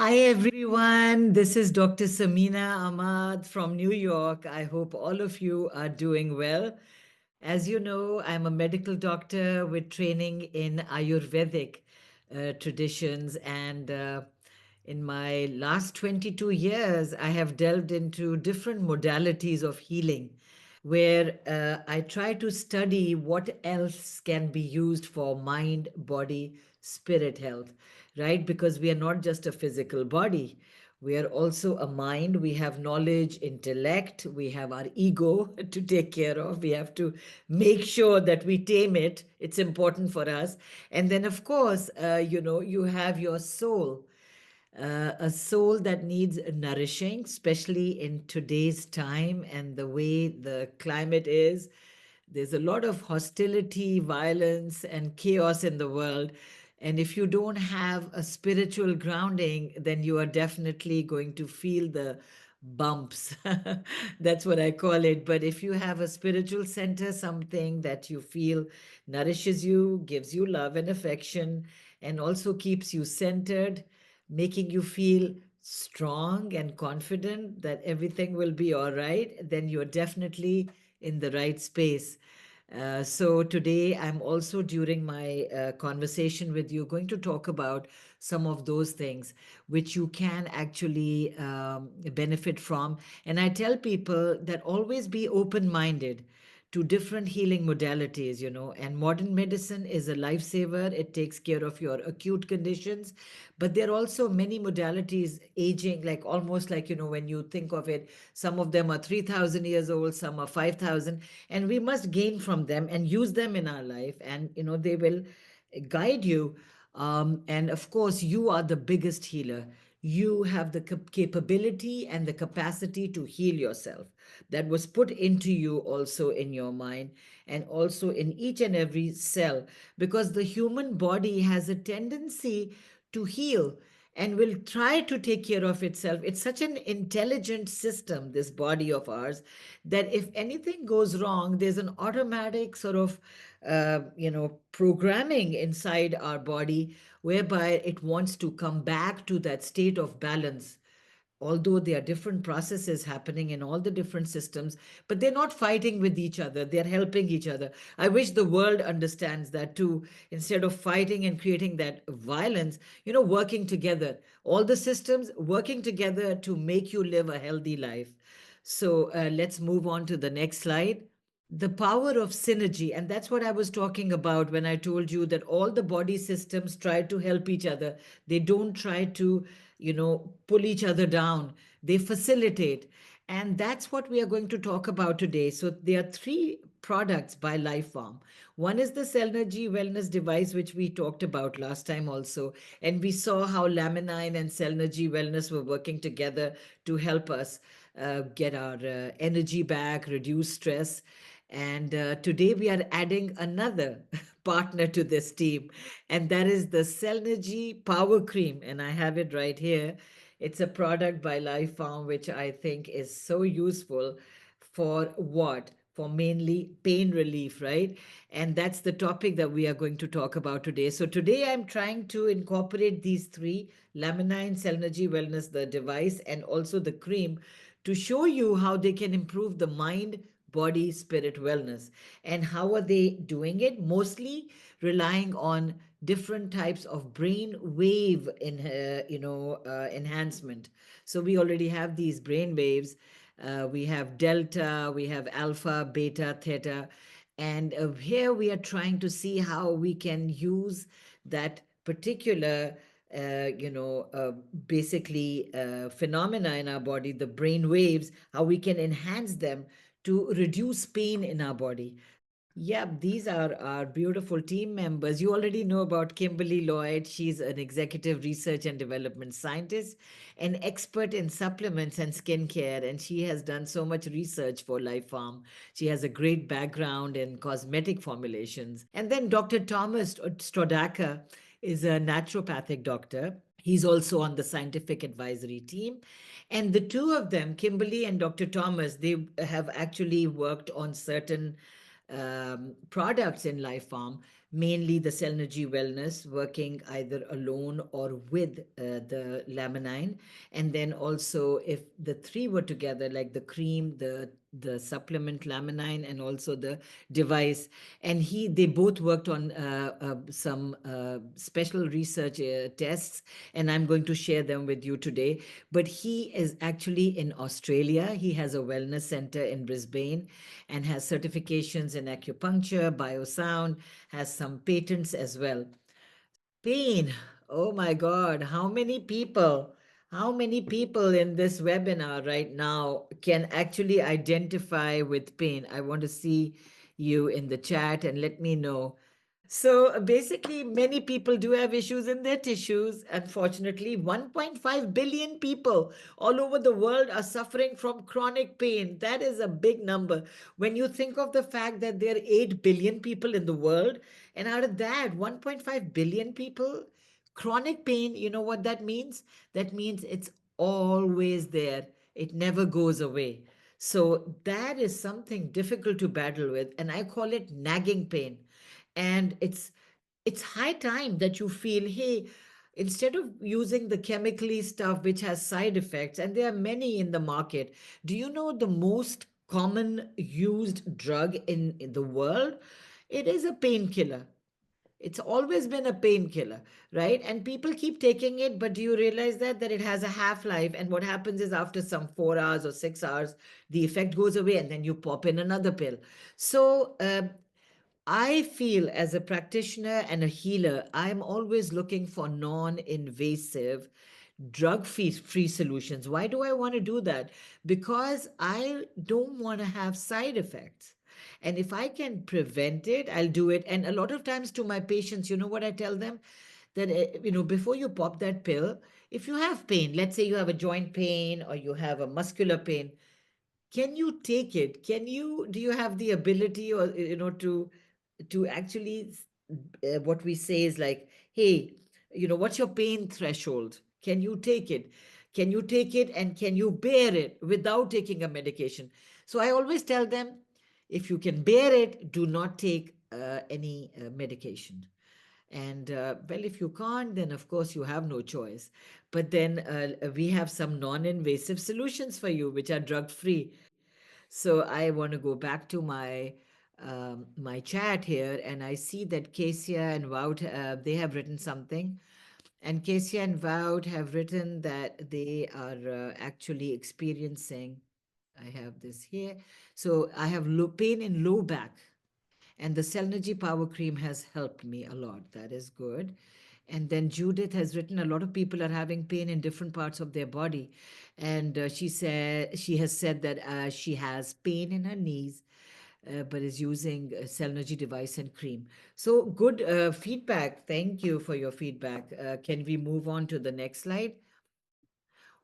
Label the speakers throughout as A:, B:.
A: Hi everyone, this is Dr. Samina Ahmad from New York. I hope all of you are doing well. As you know, I'm a medical doctor with training in Ayurvedic traditions, and in my last 22 years, I have delved into different modalities of healing where I try to study what else can be used for mind, body, spirit health, right? Because we are not just a physical body. We are also a mind. We have knowledge, intellect. We have our ego to take care of. We have to make sure that we tame it. It's important for us. And then, of course, you have your soul, a soul that needs nourishing, especially in today's time and the way the climate is. There's a lot of hostility, violence, and chaos in the world. And if you don't have a spiritual grounding, then you are definitely going to feel the bumps. That's what I call it. But if you have a spiritual center, something that you feel nourishes you, gives you love and affection, and also keeps you centered, making you feel strong and confident that everything will be all right, then you're definitely in the right space. So today I'm also, during my conversation with you, going to talk about some of those things which you can actually benefit from. And I tell people that always be open-minded to different healing modalities, and modern medicine is a lifesaver. It takes care of your acute conditions, but there are also many modalities aging, like almost like, when you think of it, some of them are 3,000 years old, some are 5,000, and we must gain from them and use them in our life. And, they will guide you. And of course, you are the biggest healer. You have the capability and the capacity to heal yourself. That was put into you also in your mind and also in each and every cell, because the human body has a tendency to heal and will try to take care of itself. It's such an intelligent system, this body of ours, that if anything goes wrong, there's an automatic sort of, programming inside our body whereby it wants to come back to that state of balance, although there are different processes happening in all the different systems, but they're not fighting with each other, they're helping each other. I wish the world understands that too. Instead of fighting and creating that violence, working together, all the systems working together to make you live a healthy life. So let's move on to the next slide. The power of synergy, and that's what I was talking about when I told you that all the body systems try to help each other. They don't try to, pull each other down. They facilitate. And that's what we are going to talk about today. So there are three products by LifePharm. One is the Cellnergy wellness device, which we talked about last time also, and we saw how LAMININE and Cellnergy wellness were working together to help us get our energy back, reduce stress. And today we are adding another partner to this team, and that is the Cellnergy Power Cream. And I have it right here. It's a product by LifePharm, which I think is so useful for what? For mainly pain relief, right? And that's the topic that we are going to talk about today. So today I'm trying to incorporate these three: Laminine, Cellnergy Wellness, the device, and also the cream, to show you how they can improve the mind, body, spirit wellness. And how are they doing it? Mostly relying on different types of brain wave enhancement. So we already have these brain waves. We have delta, we have alpha, beta, theta, and here we are trying to see how we can use that particular basically phenomena in our body, the brain waves, how we can enhance them to reduce pain in our body. Yeah, these are our beautiful team members. You already know about Kimberly Lloyd. She's an executive research and development scientist, an expert in supplements and skincare, and she has done so much research for LifePharm. She has a great background in cosmetic formulations. And then Dr. Thomas Strodaka is a naturopathic doctor. He's also on the scientific advisory team. And the two of them, Kimberly and Dr. Thomas, they have actually worked on certain products in LifePharm mainly the Cellnergy Wellness, working either alone or with the Laminine. And then also, if the three were together, like the cream, the supplement Laminine, and also the device, and they both worked on some special research tests, and I'm going to share them with you today. But he is actually in Australia. He has a wellness center in Brisbane and has certifications in acupuncture, biosound, has some patents as well. Pain. Oh my God. How many people in this webinar right now can actually identify with pain? I want to see you in the chat and let me know. So basically, many people do have issues in their tissues. Unfortunately, 1.5 billion people all over the world are suffering from chronic pain. That is a big number. When you think of the fact that there are 8 billion people in the world, and out of that, 1.5 billion people, chronic pain, you know what that means? That means it's always there, it never goes away. So that is something difficult to battle with, and I call it nagging pain. And it's high time that you feel, hey, instead of using the chemically stuff which has side effects, and there are many in the market. Do you know the most common used drug in the world? It is a painkiller. It's always been a painkiller, right? And people keep taking it, but do you realize that it has a half life? And what happens is after some 4 hours or 6 hours, the effect goes away, and then you pop in another pill. So I feel as a practitioner and a healer, I'm always looking for non invasive, drug free solutions. Why do I want to do that? Because I don't want to have side effects. And if I can prevent it, I'll do it. And a lot of times to my patients, you know what I tell them? That, before you pop that pill, if you have pain, let's say you have a joint pain or you have a muscular pain, can you take it? Do you have the ability, or to actually, what we say is like, hey, what's your pain threshold? Can you take it? Can you take it, and can you bear it without taking a medication? So I always tell them, if you can bear it, do not take any medication. And well, if you can't, then of course you have no choice. But then we have some non invasive solutions for you, which are drug free. So I want to go back to my chat here, and I see that Kesia and Wout, they have written something. And Kesia and Wout have written that they are actually experiencing. I have this here. So I have pain in low back, and the Cellnergy Power Cream has helped me a lot. That is good. And then Judith has written, a lot of people are having pain in different parts of their body. And she has said that she has pain in her knees, but is using Cellnergy device and cream. So good feedback. Thank you for your feedback. Can we move on to the next slide?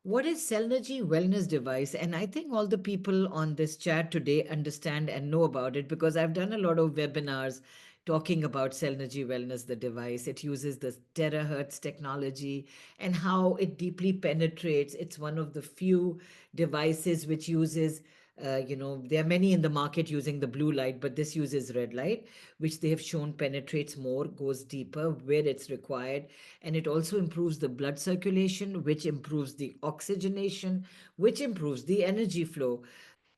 A: What is Cellnergy wellness device? And I think all the people on this chat today understand and know about it, because I've done a lot of webinars talking about Cellnergy wellness, the device. It uses the terahertz technology and how it deeply penetrates. It's one of the few devices which uses, there are many in the market using the blue light, but this uses red light, which they have shown penetrates more, goes deeper where it's required. And it also improves the blood circulation, which improves the oxygenation, which improves the energy flow.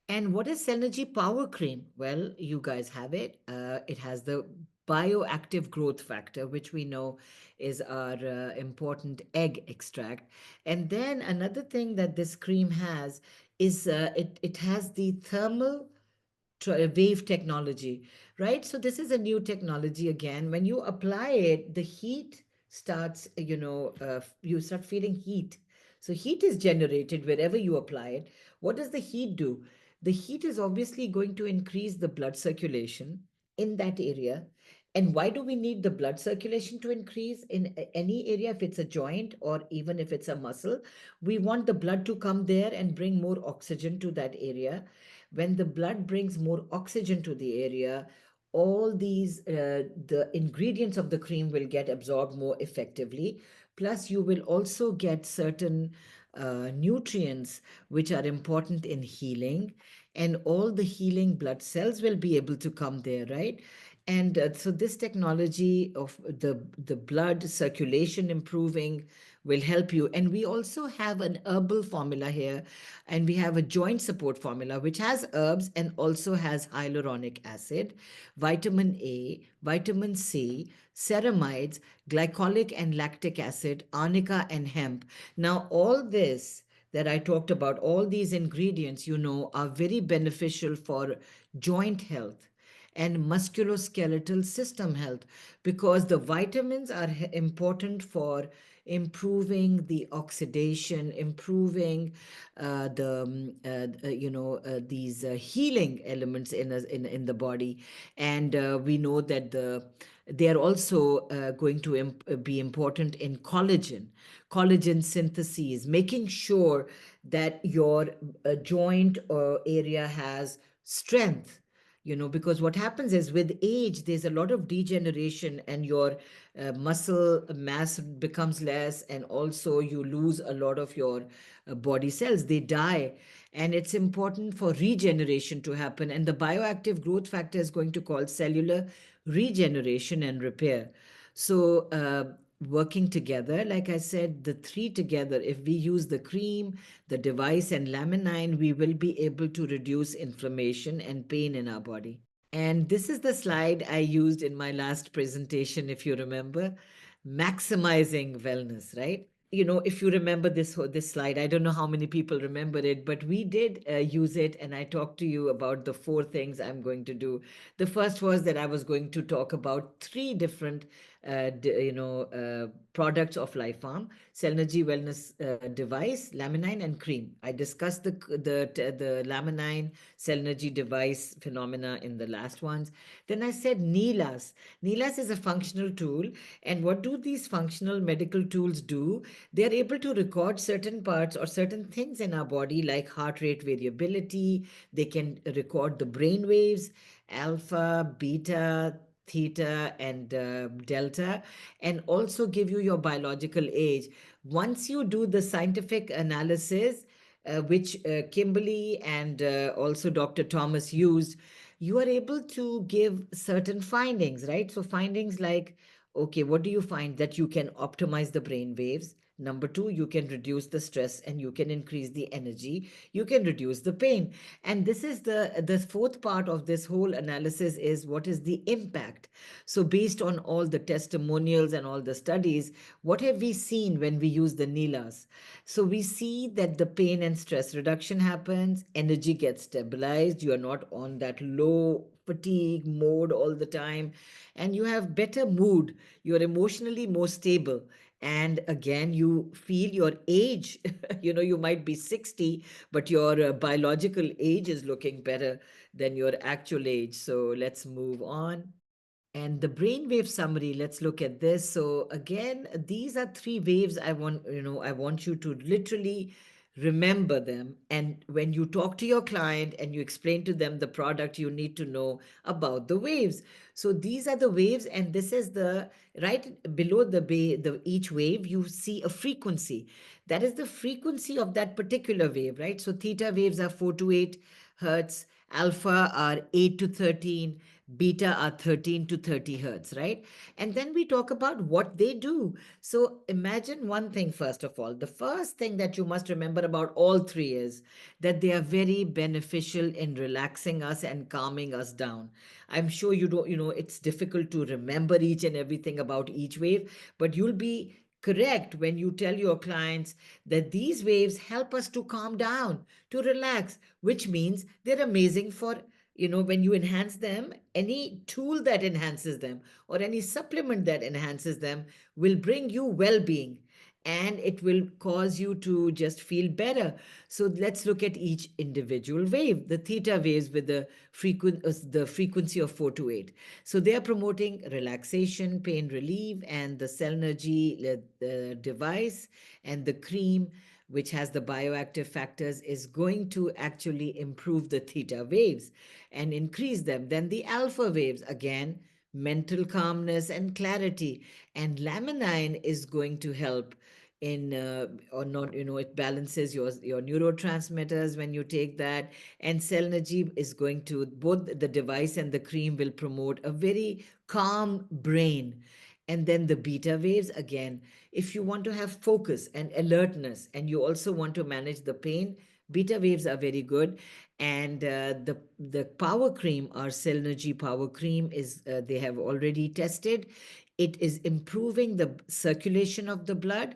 A: And what is Cellnergy Power Cream? Well, you guys have it. It has the bioactive growth factor, which we know is our important egg extract. And then another thing that this cream has is it has the thermal wave technology, right? So this is a new technology again. When you apply it, the heat starts, you start feeling heat. So heat is generated wherever you apply it. What does the heat do? The heat is obviously going to increase the blood circulation in that area. And why do we need the blood circulation to increase in any area? If it's a joint or even if it's a muscle, we want the blood to come there and bring more oxygen to that area. When the blood brings more oxygen to the area, all these the ingredients of the cream will get absorbed more effectively. Plus you will also get certain nutrients which are important in healing, and all the healing blood cells will be able to come there, right? And so this technology of the blood circulation improving will help you. And we also have an herbal formula here, and we have a joint support formula which has herbs and also has hyaluronic acid, vitamin A, vitamin C, ceramides, glycolic and lactic acid, arnica and hemp. Now all this that I talked about, all these ingredients, are very beneficial for joint health and musculoskeletal system health, because the vitamins are important for improving the oxidation, improving these healing elements in the body. And we know that they are also going to be important in collagen synthesis, making sure that your joint area has strength. Because what happens is with age there's a lot of degeneration, and your muscle mass becomes less, and also you lose a lot of your body cells, they die. And it's important for regeneration to happen, and the bioactive growth factor is going to cause cellular regeneration and repair. So working together, like I said, the three together, if we use the cream, the device, and laminine, we will be able to reduce inflammation and pain in our body. And this is the slide I used in my last presentation, if you remember, maximizing wellness, right? If you remember this slide, I don't know how many people remember it, but we did use it, and I talked to you about the four things I'm going to do. The first was that I was going to talk about three different products of LifePharm: Cellnergy wellness device, laminine, and cream. I discussed the laminine Cellnergy device phenomena in the last ones. Then I said Neelas. Neelas is a functional tool, and what do these functional medical tools do? They are able to record certain parts or certain things in our body, like heart rate variability. They can record the brain waves, alpha, beta, theta, and delta, and also give you your biological age. Once you do the scientific analysis, which Kimberly and also Dr. Thomas used, you are able to give certain findings, right? So, findings like, okay, what do you find? That you can optimize the brain waves. Number two, you can reduce the stress and you can increase the energy. You can reduce the pain. And this is the fourth part of this whole analysis, is what is the impact. So based on all the testimonials and all the studies, what have we seen when we use the Neelas? So we see that the pain and stress reduction happens, energy gets stabilized, you are not on that low fatigue mode all the time, and you have better mood, you're emotionally more stable. And again, you feel your age. You might be 60, but your biological age is looking better than your actual age. So let's move on. And the brainwave summary, let's look at this. So again, these are three waves I want you to literally remember them. And when you talk to your client and you explain to them the product, you need to know about the waves. So these are the waves, and this is the right below the each wave, you see a frequency. That is the frequency of that particular wave, right? So theta waves are 4 to 8 hertz, alpha are 8 to 13, beta are 13 to 30 hertz, right? And then we talk about what they do. So imagine one thing, first of all. The first thing that you must remember about all three is that they are very beneficial in relaxing us and calming us down. I'm sure you don't, it's difficult to remember each and everything about each wave, but you'll be correct when you tell your clients that these waves help us to calm down, to relax, which means they're amazing for, when you enhance them. Any tool that enhances them or any supplement that enhances them will bring you well-being, and it will cause you to just feel better. So let's look at each individual wave. The theta waves with the frequency of 4 to 8. So they are promoting relaxation, pain relief, and the Cellnergy device and the cream, which has the bioactive factors, is going to actually improve the theta waves and increase them. Then the alpha waves, again, mental calmness and clarity. And laminine is going to help in or not, it balances your neurotransmitters when you take that. And Cellnergy is going to, both the device and the cream will promote a very calm brain. And then the beta waves, again, if you want to have focus and alertness and you also want to manage the pain, beta waves are very good. And the power cream, our Cellnergy power cream, is they have already tested. It is improving the circulation of the blood,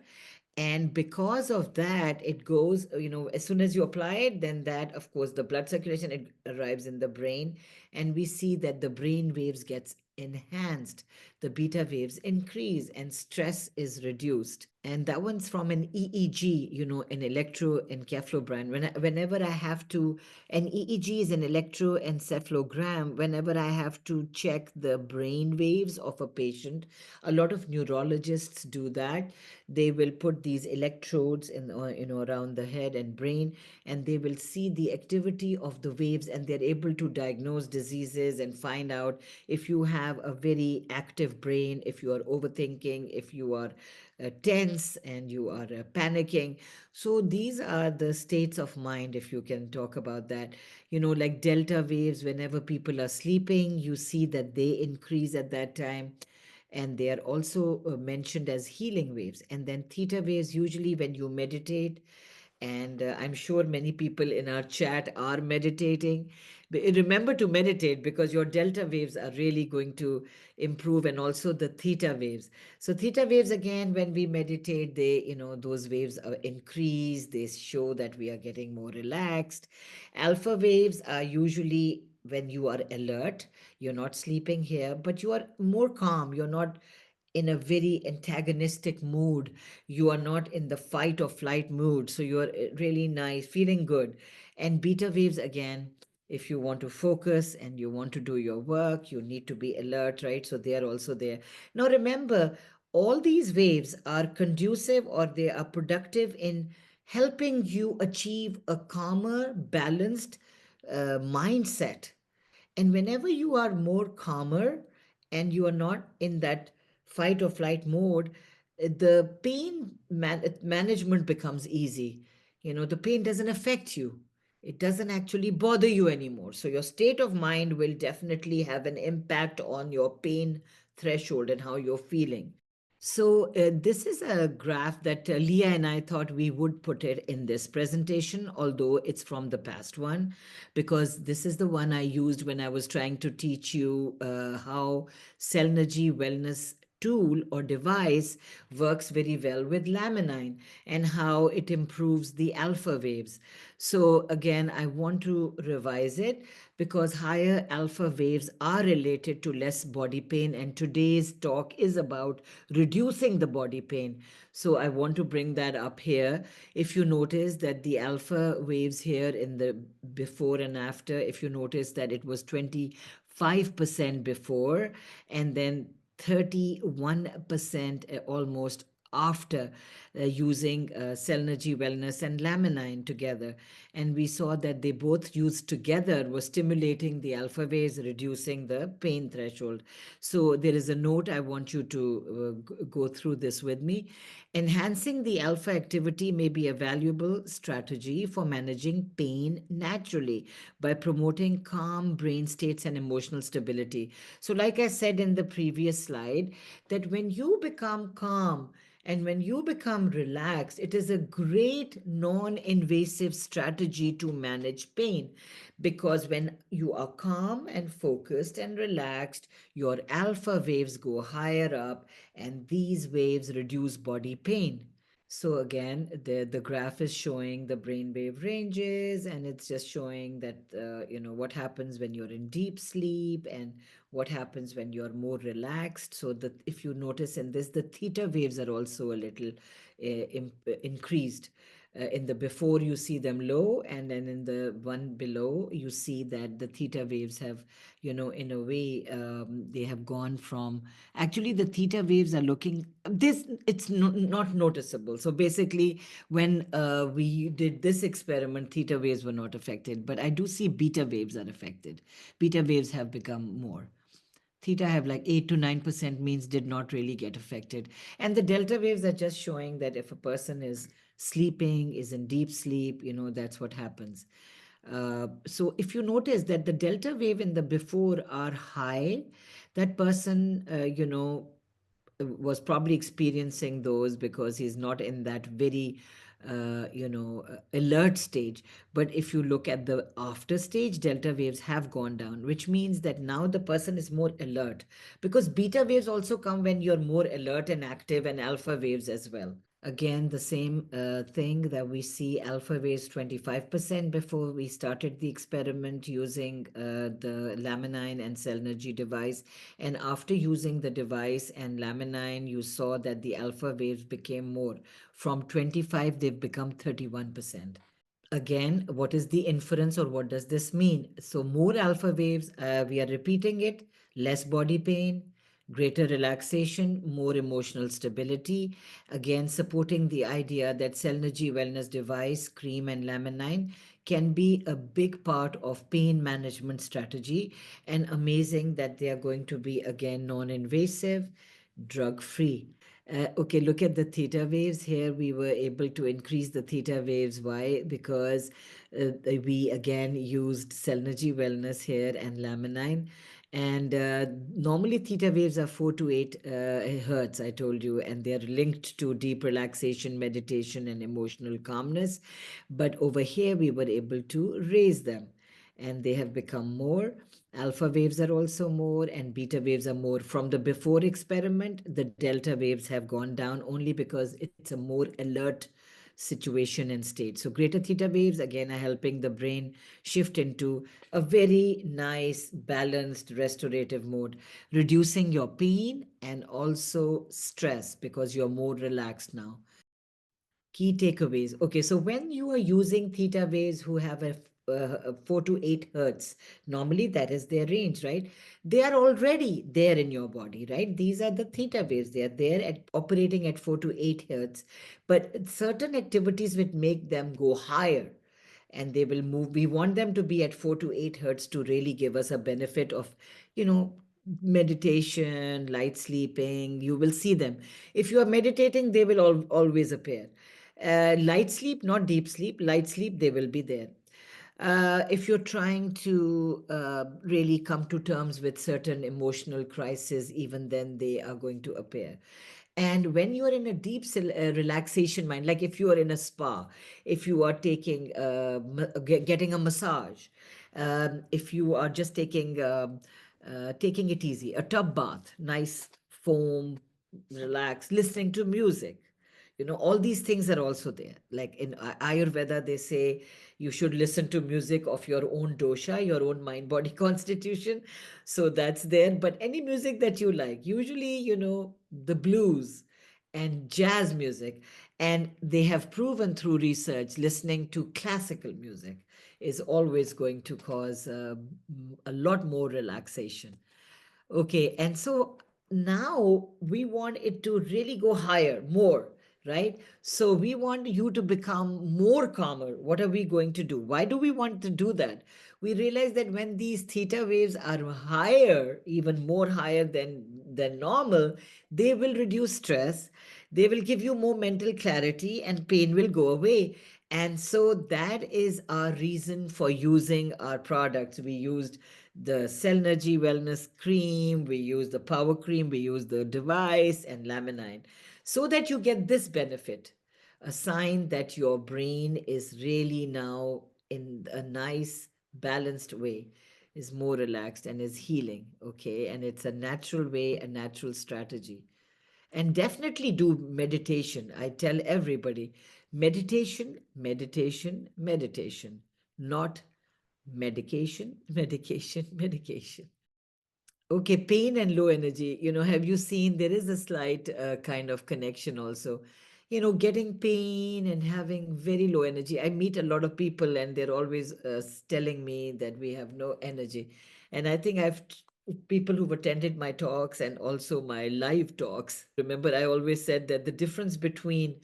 A: and because of that, it goes, as soon as you apply it, then that, of course, the blood circulation, it arrives in the brain, and we see that the brain waves gets enhanced, the beta waves increase, and stress is reduced. And that one's from an EEG, an electroencephalogram. Whenever I have to, an EEG is an electroencephalogram. Whenever I have to check the brain waves of a patient, a lot of neurologists do that. They will put these electrodes in, around the head and brain, and they will see the activity of the waves, and they're able to diagnose diseases and find out if you have a very active brain, if you are overthinking, if you are tense and you are panicking. So these are the states of mind, if you can talk about that. Like delta waves, whenever people are sleeping, you see that they increase at that time. And they are also mentioned as healing waves. And then theta waves, usually when you meditate, and I'm sure many people in our chat are meditating. Remember to meditate, because your delta waves are really going to improve, and also the theta waves. So theta waves, again, when we meditate, they, those waves are increased. They show that we are getting more relaxed. Alpha waves are usually when you are alert, you're not sleeping here, but you are more calm. You're not in a very antagonistic mood. You are not in the fight or flight mood. So you're really nice, feeling good. And beta waves, again, if you want to focus and you want to do your work, you need to be alert, right? So they are also there. Now, remember, all these waves are conducive, or they are productive in helping you achieve a calmer, balanced mindset. And whenever you are more calmer and you are not in that fight or flight mode, the management becomes easy. The pain doesn't affect you. It doesn't actually bother you anymore. So your state of mind will definitely have an impact on your pain threshold and how you're feeling. So, this is a graph that Leah and I thought we would put it in this presentation, although it's from the past one, because this is the one I used when I was trying to teach you how Cellnergy wellness tool or device works very well with laminine, and how it improves the alpha waves. So again, I want to revise it, because higher alpha waves are related to less body pain, and today's talk is about reducing the body pain. So I want to bring that up here. If you notice that the alpha waves here in the before and after, if you notice that it was 25% before, and then 31% almost after using Cellnergy Wellness and Laminine together. And we saw that they both used together were stimulating the alpha waves, reducing the pain threshold. So there is a note I want you to go through this with me. Enhancing the alpha activity may be a valuable strategy for managing pain naturally by promoting calm brain states and emotional stability. So, like I said in the previous slide, that when you become calm and when you become relaxed, it is a great non invasive strategy to manage pain, because when you are calm and focused and relaxed, your alpha waves go higher up, and these waves reduce body pain. So again, the graph is showing the brainwave ranges, and it's just showing that what happens when you're in deep sleep and what happens when you're more relaxed. So that if you notice in this, the theta waves are also a little increased. In the before, you see them low, and then in the one below, you see that the theta waves have, in a way, they have gone from, actually the theta waves are looking this, it's not noticeable. So basically, when we did this experiment, theta waves were not affected, but I do see beta waves are affected. Beta waves have become more. theta have like 8 to 9% means did not really get affected. And the delta waves are just showing that if a person is sleeping, is in deep sleep, that's what happens. So if you notice that the delta wave in the before are high, that person, was probably experiencing those because he's not in that very alert stage. But if you look at the after stage, delta waves have gone down, which means that now the person is more alert, because beta waves also come when you're more alert and active, and alpha waves as well. Again, the same thing that we see, alpha waves 25% before we started the experiment using the Laminine and Cellnergy device. And after using the device and Laminine, you saw that the alpha waves became more. From 25, they've become 31%. Again, what is the inference, or what does this mean? So more alpha waves, we are repeating it, less body pain, greater relaxation, more emotional stability. Again, supporting the idea that Cellnergy Wellness Device, cream and laminine can be a big part of pain management strategy, and amazing that they are going to be again non-invasive, drug-free. Okay, look at the theta waves here. We were able to increase the theta waves. Why? Because we again used Cellnergy Wellness here and Laminine. And normally theta waves are 4 to 8 hertz, I told you, and they're linked to deep relaxation, meditation, and emotional calmness. But over here, we were able to raise them, and they have become more. Alpha waves are also more, and beta waves are more. From the before experiment, the delta waves have gone down only because it's a more alert situation and state. So greater theta waves again are helping the brain shift into a very nice, balanced, restorative mode, reducing your pain and also stress because you're more relaxed now. Key takeaways. Okay, so when you are using theta waves who have a 4 to 8 hertz, normally that is their range, right? They are already there in your body, right? These are the theta waves. They are there at operating at 4 to 8 hertz. But certain activities would make them go higher, and they will move. We want them to be at 4 to 8 hertz to really give us a benefit of, you know, meditation, light sleeping. You will see them. If you are meditating, they will always appear. Light sleep, not deep sleep, light sleep, they will be there. If you're trying to really come to terms with certain emotional crises, even then they are going to appear. And when you are in a deep relaxation mind, like if you are in a spa, if you are taking getting a massage, if you are just taking it easy, a tub bath, nice foam, relax, listening to music, all these things are also there. Like in Ayurveda, they say you should listen to music of your own dosha, your own mind body constitution. So that's there. But any music that you like, usually, the blues and jazz music. And they have proven through research, listening to classical music is always going to cause a lot more relaxation. Okay, and so now we want it to really go higher, more, right? So we want you to become more calmer. What are we going to do? Why do we want to do that? We realize that when these theta waves are higher, even more higher than normal, they will reduce stress. They will give you more mental clarity, and pain will go away. And so that is our reason for using our products. We used the Cellnergy Wellness Cream, we use the Power Cream, we use the device and Laminine, so that you get this benefit, a sign that your brain is really now in a nice, balanced way, is more relaxed and is healing. Okay, and it's a natural way, a natural strategy. And definitely do meditation. I tell everybody, meditation, meditation, meditation, not medication, medication, medication. Okay, pain and low energy. Have you seen there is a slight kind of connection also? Getting pain and having very low energy. I meet a lot of people and they're always telling me that we have no energy. And I think people who've attended my talks and also my live talks. Remember, I always said that the difference between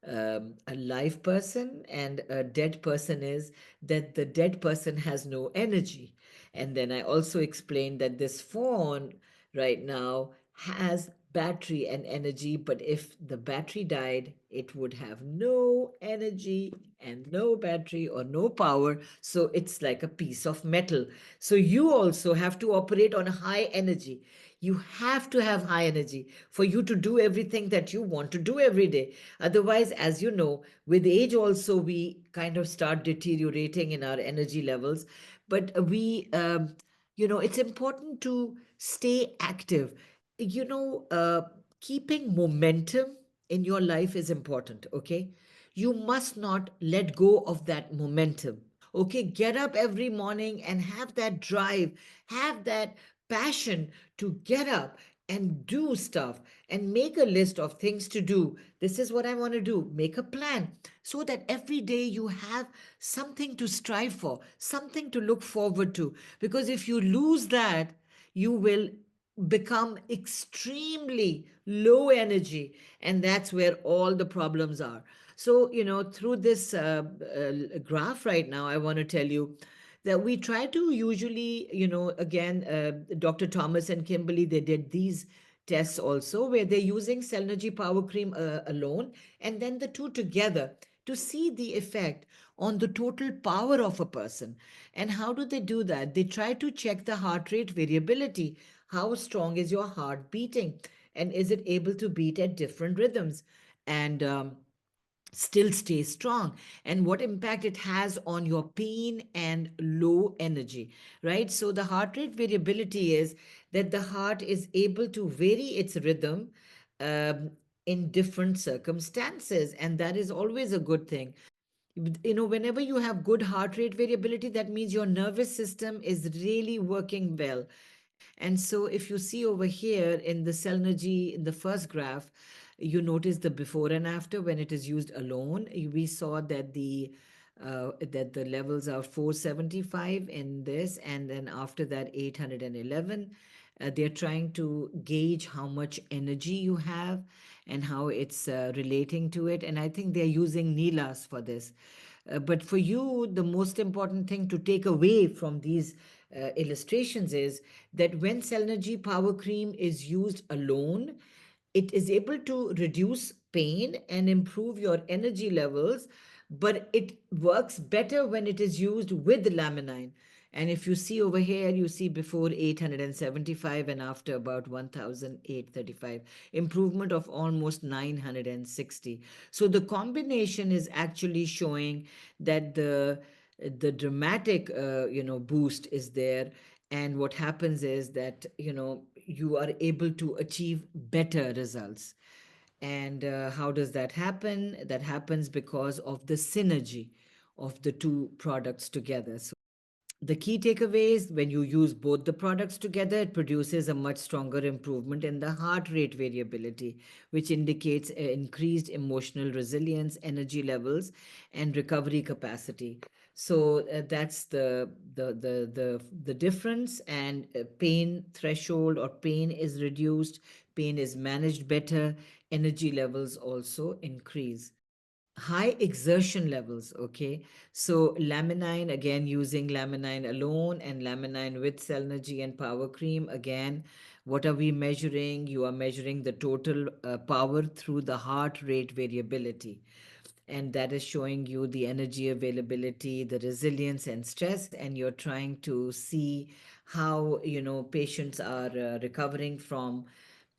A: a live person and a dead person is that the dead person has no energy. And then I also explained that this phone, right now has battery and energy, but if the battery died, it would have no energy and no battery or no power. So it's like a piece of metal. So you also have to operate on high energy. You have to have high energy for you to do everything that you want to do every day. Otherwise, as you know, with age also, we kind of start deteriorating in our energy levels. But it's important to stay active. You know, keeping momentum in your life is important, okay? You must not let go of that momentum. Okay, get up every morning and have that drive, have that passion to get up and do stuff and make a list of things to do. This is what I want to do. Make a plan so that every day you have something to strive for, something to look forward to. Because if you lose that, you will become extremely low energy, and that's where all the problems are. So, through this graph right now, I want to tell you that we try to usually, again, Dr. Thomas and Kimberly, they did these tests also where they're using Cellnergy Power Cream alone and then the two together to see the effect on the total power of a person. And how do they do that? They try to check the heart rate variability. How strong is your heart beating? And is it able to beat at different rhythms? And still stay strong, and what impact it has on your pain and low energy, right? So the heart rate variability is that the heart is able to vary its rhythm um, in different circumstances, and that is always a good thing. Whenever you have good heart rate variability, that means your nervous system is really working well. And so if you see over here in the Cellnergy, in the first graph, you notice the before and after when it is used alone. We saw that the levels are 475 in this, and then after that 811. They're trying to gauge how much energy you have and how it's relating to it. And I think they're using Neelas for this. But for you, the most important thing to take away from these illustrations is that when Cellnergy Power Cream is used alone, it is able to reduce pain and improve your energy levels, but it works better when it is used with laminine. And if you see over here, you see before 875 and after about 1835, improvement of almost 960. So the combination is actually showing that the dramatic boost is there. And what happens is that you are able to achieve better results. And how does that happen? That happens because of the synergy of the two products together. So the key takeaways: when you use both the products together, it produces a much stronger improvement in the heart rate variability, which indicates increased emotional resilience, energy levels, and recovery capacity. So that's the difference. And pain threshold or pain is reduced, pain is managed better, energy levels also increase. High exertion levels, okay? So laminine, again, using laminine alone and laminine with Cellnergy and power cream, again, what are we measuring? You are measuring the total power through the heart rate variability, and that is showing you the energy availability, the resilience and stress. And you're trying to see how patients are recovering from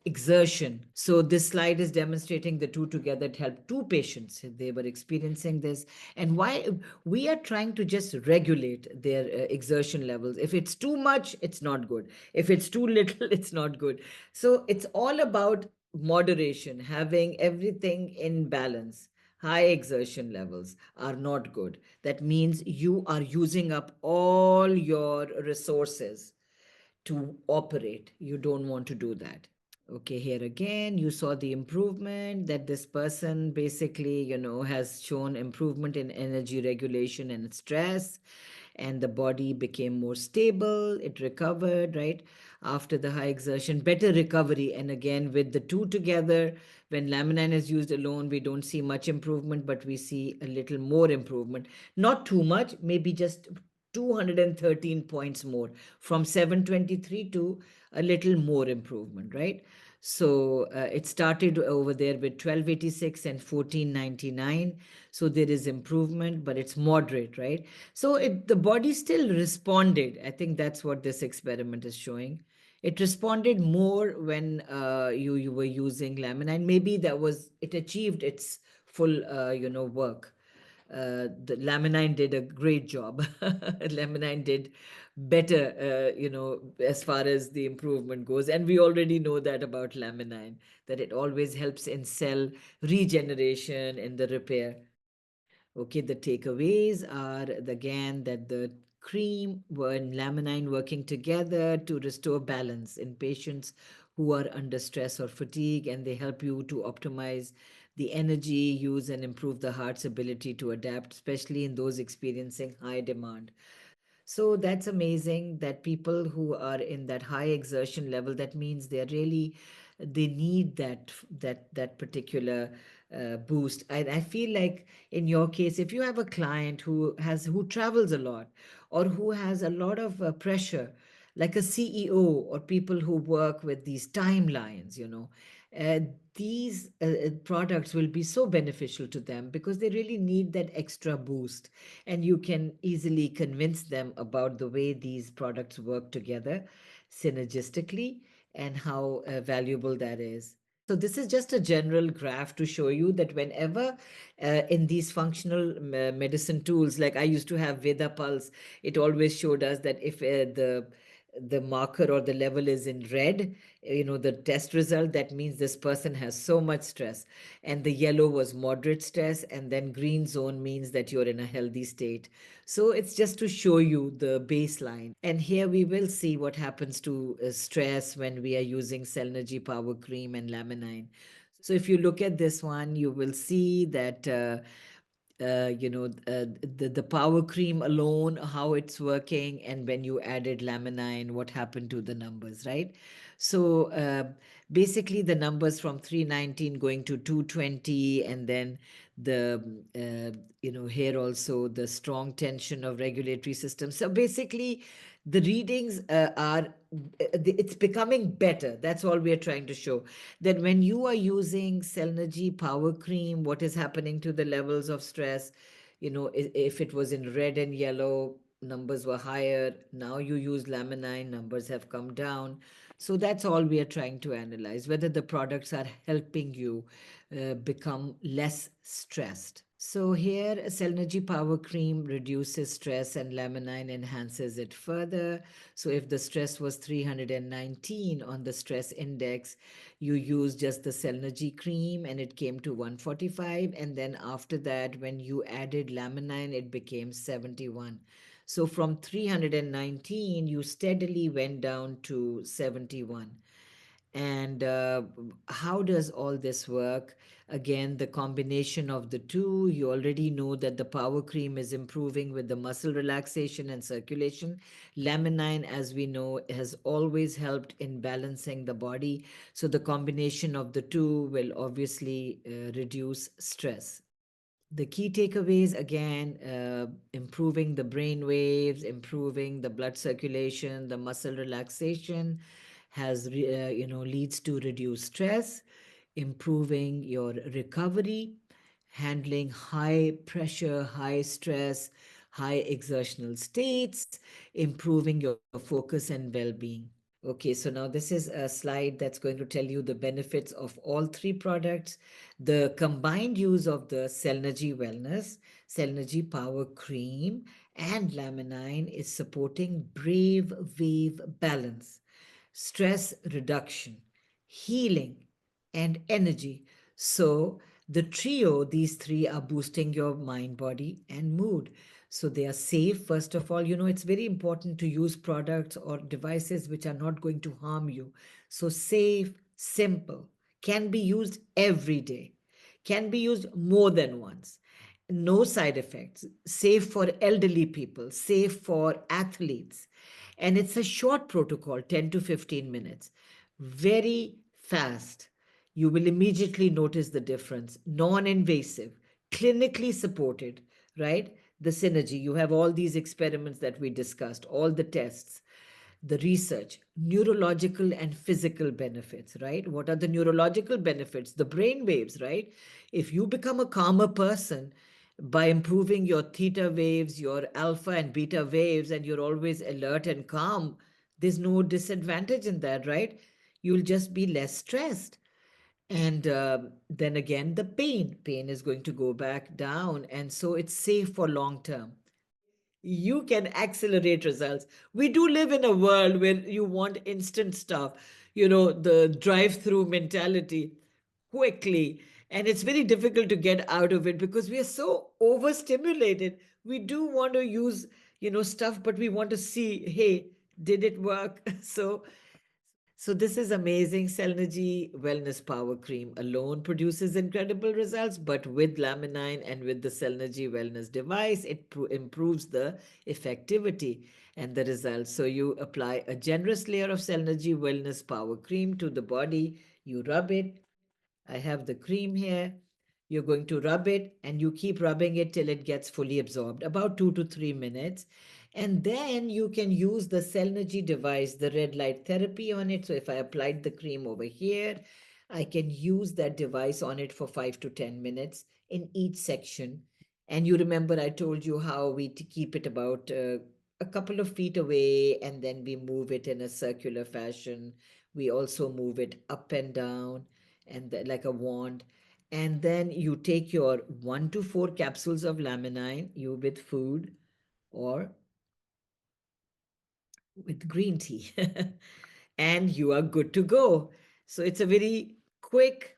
A: exertion. So this slide is demonstrating the two together. It helped two patients. They were experiencing this. And why we are trying to just regulate their exertion levels. If it's too much, it's not good. If it's too little, it's not good. So it's all about moderation, having everything in balance. High exertion levels are not good. That means you are using up all your resources to operate. You don't want to do that. Okay, here again, you saw the improvement that this person basically, has shown improvement in energy regulation and stress, and the body became more stable. It recovered, right? After the high exertion, better recovery. And again, with the two together, when laminine is used alone, we don't see much improvement, but we see a little more improvement. Not too much, maybe just 213 points more, from 723 to a little more improvement, right? So it started over there with 1286 and 1499. So there is improvement, but it's moderate, right? So the body still responded. I think that's what this experiment is showing. It responded more when you were using laminine. Maybe that was it achieved its full work. The Laminine did a great job. Laminine did better, as far as the improvement goes. And we already know that about Laminine, that it always helps in cell regeneration and the repair. Okay, the takeaways are again that the cream and laminine working together to restore balance in patients who are under stress or fatigue, and they help you to optimize the energy use and improve the heart's ability to adapt, especially in those experiencing high demand. So that's amazing that people who are in that high exertion level, that means they need that particular boost. And I feel like in your case, if you have a client who travels a lot, or who has a lot of pressure, like a CEO, or people who work with these timelines, uh, these products will be so beneficial to them, because they really need that extra boost. And you can easily convince them about the way these products work together synergistically, and how valuable that is. So this is just a general graph to show you that whenever in these functional medicine tools, like I used to have Veda Pulse, it always showed us that if the marker or the level is in red, the test result, that means this person has so much stress. And the yellow was moderate stress, and then green zone means that you're in a healthy state. So it's just to show you the baseline. And here we will see what happens to stress when we are using Cellnergy Power Cream and Laminine. So if you look at this one, you will see that the power cream alone, how it's working, and when you added laminine, what happened to the numbers, right? So basically the numbers from 319 going to 220, and then the here also the strong tension of regulatory system. So basically the readings it's becoming better. That's all we are trying to show, that when you are using Cellnergy Power Cream, what is happening to the levels of stress? If it was in red and yellow, numbers were higher. Now you use laminine, numbers have come down. So that's all we are trying to analyze, whether the products are helping you become less stressed. So here, Cellnergy Power Cream reduces stress and laminine enhances it further. So if the stress was 319 on the stress index, you use just the Cellnergy cream and it came to 145. And then after that, when you added laminine, it became 71. So from 319, you steadily went down to 71. And how does all this work? Again, the combination of the two, you already know that the power cream is improving with the muscle relaxation and circulation. Laminine, as we know, has always helped in balancing the body. So the combination of the two will obviously reduce stress. The key takeaways, again, improving the brain waves, improving the blood circulation, the muscle relaxation leads to reduced stress, improving your recovery, handling high pressure, high stress, high exertional states, improving your focus and well-being. Okay, so now this is a slide that's going to tell you the benefits of all three products. The combined use of the Cellnergy Wellness, Cellnergy Power Cream, and Laminine is supporting Brave Wave balance, stress reduction, healing, and energy. So, the trio, these three are boosting your mind, body, and mood. So, they are safe. First of all, it's very important to use products or devices which are not going to harm you. So, safe, simple, can be used every day, can be used more than once. No side effects, safe for elderly people, safe for athletes. And it's a short protocol, 10 to 15 minutes, very fast. You will immediately notice the difference. Non invasive, clinically supported, right? the synergy. You have all these experiments that we discussed, all the tests, the research, neurological and physical benefits, right? What are the neurological benefits? The brain waves, right? If you become a calmer person by improving your theta waves, your alpha and beta waves, and you're always alert and calm, there's no disadvantage in that, right? You'll just be less stressed. And then again, the pain is going to go back down. And so it's safe for long term. You can accelerate results. We do live in a world where you want instant stuff, the drive through mentality quickly. And it's very difficult to get out of it because we are so overstimulated. We do want to use, stuff, but we want to see, hey, did it work? So this is amazing. Cellnergy Wellness Power Cream alone produces incredible results, but with Laminine and with the Cellnergy Wellness device, it improves the effectivity and the results. So you apply a generous layer of Cellnergy Wellness Power Cream to the body. You rub it. I have the cream here. You're going to rub it and you keep rubbing it till it gets fully absorbed, about 2 to 3 minutes. And then you can use the Cellnergy device, the red light therapy on it. So if I applied the cream over here, I can use that device on it for 5 to 10 minutes in each section. And you remember I told you how we keep it about a couple of feet away and then we move it in a circular fashion. We also move it up and down and like a wand. And then you take your 1 to 4 capsules of laminine, you with food or with green tea, and you are good to go. So it's a very quick,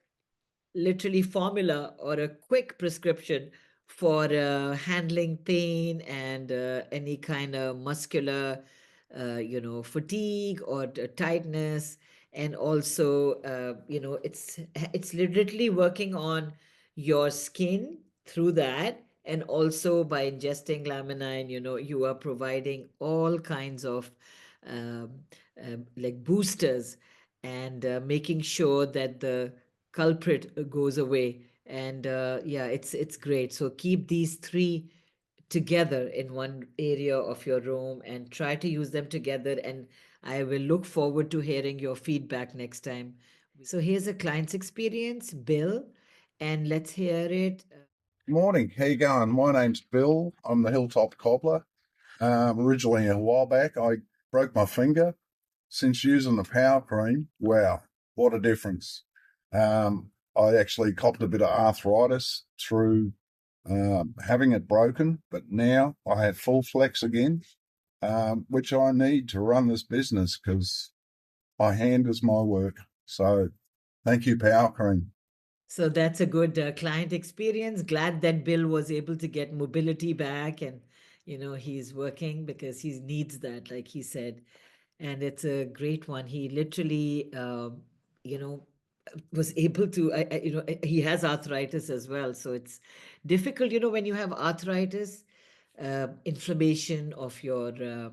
A: literally formula or a quick prescription for handling pain and any kind of muscular fatigue or tightness. And also it's literally working on your skin through that. And also by ingesting laminine, you are providing all kinds of um, like boosters and making sure that the culprit goes away. And yeah, it's great. So keep these three together in one area of your room and try to use them together. And I will look forward to hearing your feedback next time. So here's a client's experience, Bill, and let's hear it.
B: Morning, how you going? My name's Bill. I'm the Hilltop Cobbler. Originally a while back, I broke my finger. Since using the power cream, wow, what a difference. I actually copped a bit of arthritis through having it broken, but now I have full flex again, which I need to run this business because my hand is my work. So thank you, power cream.
A: So that's a good client experience. Glad that Bill was able to get mobility back and, he's working because he needs that, like he said. And it's a great one. He literally, you know, was able to, he has arthritis as well. So it's difficult, when you have arthritis, inflammation of your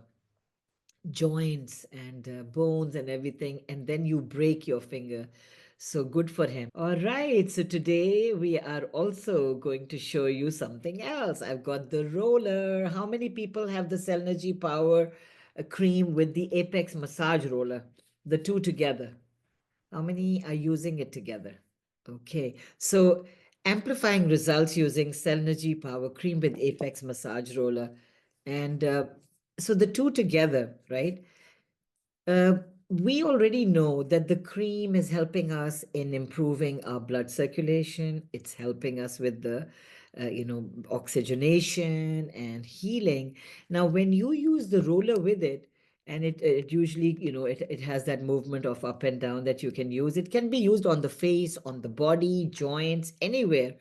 A: joints and bones and everything, and then you break your finger. So good for him. All right, so today we are also going to show you something else. I've got the roller. How many people have the Cellnergy Power cream with the Apex massage roller? The two together. How many are using it together? Okay, so amplifying results using Cellnergy Power Cream with Apex massage roller. And so the two together, right? Uh, we already know that the cream is helping us in improving our blood circulation. It's helping us with the, oxygenation and healing. Now, when you use the roller with it, and it usually, it has that movement of up and down that you can use. It can be used on the face, on the body, joints, anywhere.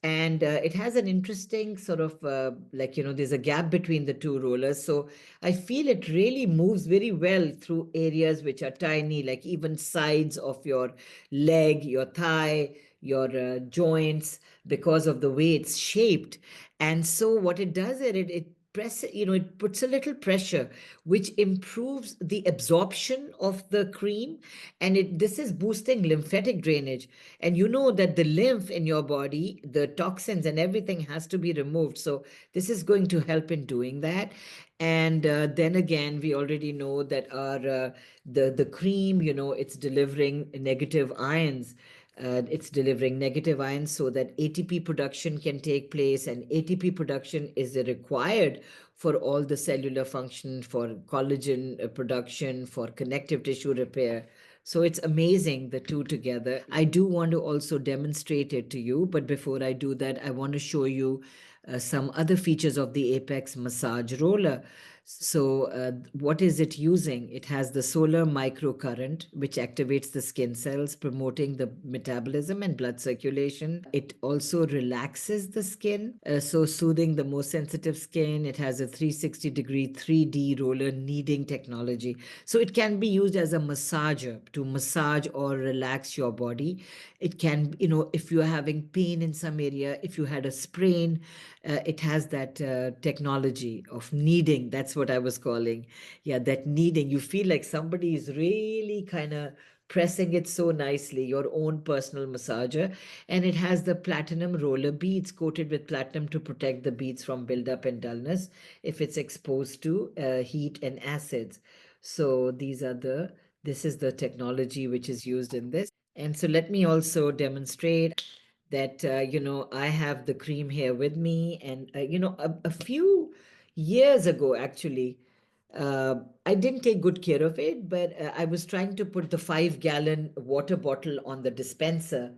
A: And it has an interesting sort of there's a gap between the two rollers. So I feel it really moves very well through areas which are tiny, like even sides of your leg, your thigh, your joints, because of the way it's shaped. And so what it does is it press it, it puts a little pressure, which improves the absorption of the cream, and this is boosting lymphatic drainage. And you know that the lymph in your body, the toxins and everything has to be removed. So this is going to help in doing that. And then again, we already know that our the cream, it's delivering negative ions. It's delivering negative ions so that ATP production can take place, and ATP production is required for all the cellular function, for collagen production, for connective tissue repair. So it's amazing, the two together. I do want to also demonstrate it to you, but before I do that, I want to show you some other features of the Apex massage roller. So, what is it using? It has the solar microcurrent, which activates the skin cells, promoting the metabolism and blood circulation. It also relaxes the skin, so soothing the more sensitive skin. It has a 360-degree 3D roller kneading technology. So, it can be used as a massager to massage or relax your body. It can, if you're having pain in some area, if you had a sprain, it has that technology of kneading. That's what I was calling. Yeah, that kneading. You feel like somebody is really kind of pressing it so nicely, your own personal massager. And it has the platinum roller beads coated with platinum to protect the beads from buildup and dullness if it's exposed to heat and acids. So this is the technology which is used in this. And so let me also demonstrate that I have the cream here with me. And a few years ago, actually, uh, I didn't take good care of it, but I was trying to put the 5-gallon water bottle on the dispenser,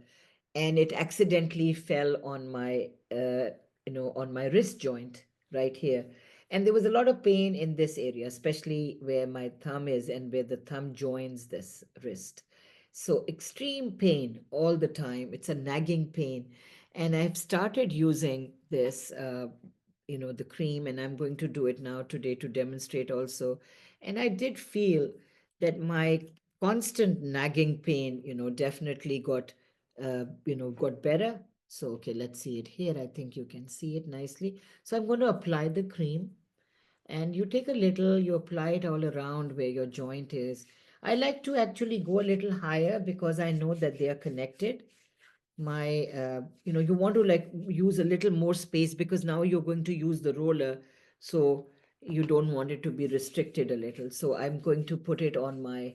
A: and it accidentally fell on my on my wrist joint right here. And there was a lot of pain in this area, especially where my thumb is and where the thumb joins this wrist. So extreme pain all the time. It's a nagging pain. And I've started using this the cream, and I'm going to do it now today to demonstrate also. And I did feel that my constant nagging pain, definitely got better. So, okay, let's see it here. I think you can see it nicely. So I'm going to apply the cream, and you take a little, you apply it all around where your joint is. I like to actually go a little higher because I know that they are connected. You want to like use a little more space because now you're going to use the roller. So you don't want it to be restricted a little. So I'm going to put it on my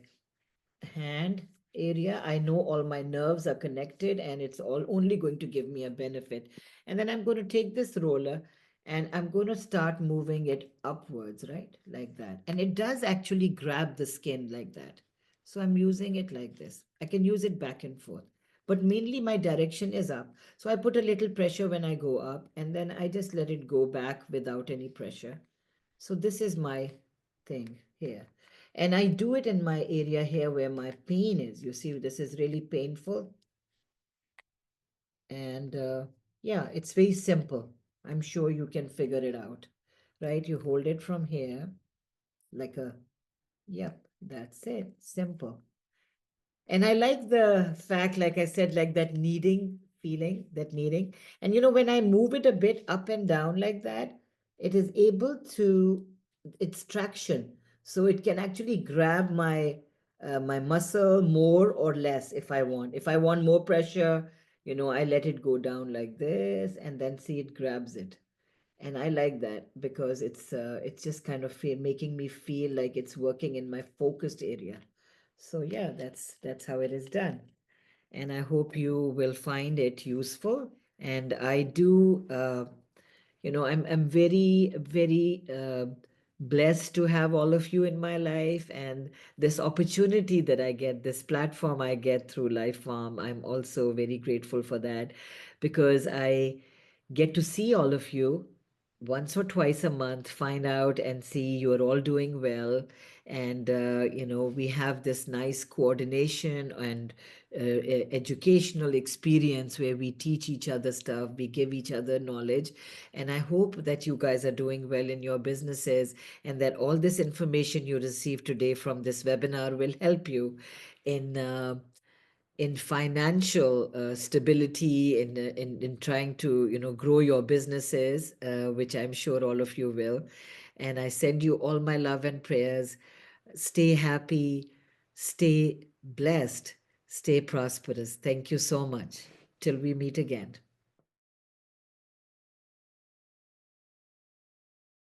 A: hand area. I know all my nerves are connected and it's all only going to give me a benefit. And then I'm going to take this roller and I'm going to start moving it upwards, right? Like that. And it does actually grab the skin like that. So I'm using it like this. I can use it back and forth. But mainly my direction is up. So I put a little pressure when I go up and then I just let it go back without any pressure. So this is my thing here. And I do it in my area here where my pain is. You see, this is really painful. And yeah, it's very simple. I'm sure you can figure it out, right? You hold it from here like yep, that's it. Simple. And I like the fact, like I said, like that kneading feeling, that kneading. And when I move it a bit up and down like that, it is able to, it's traction. So it can actually grab my muscle more or less if I want. If I want more pressure, I let it go down like this and then see it grabs it. And I like that because it's just kind of making me feel like it's working in my focused area. So yeah, that's how it is done. And I hope you will find it useful. And I do I'm very, very blessed to have all of you in my life, and this opportunity that I get, this platform I get through LifePharm. I'm also very grateful for that because I get to see all of you once or twice a month, find out and see you're all doing well. And, we have this nice coordination and educational experience where we teach each other stuff, we give each other knowledge. And I hope that you guys are doing well in your businesses and that all this information you receive today from this webinar will help you in in financial stability, in trying to grow your businesses, which I'm sure all of you will. And I send you all my love and prayers. Stay happy, stay blessed, stay prosperous. Thank you so much. Till we meet again.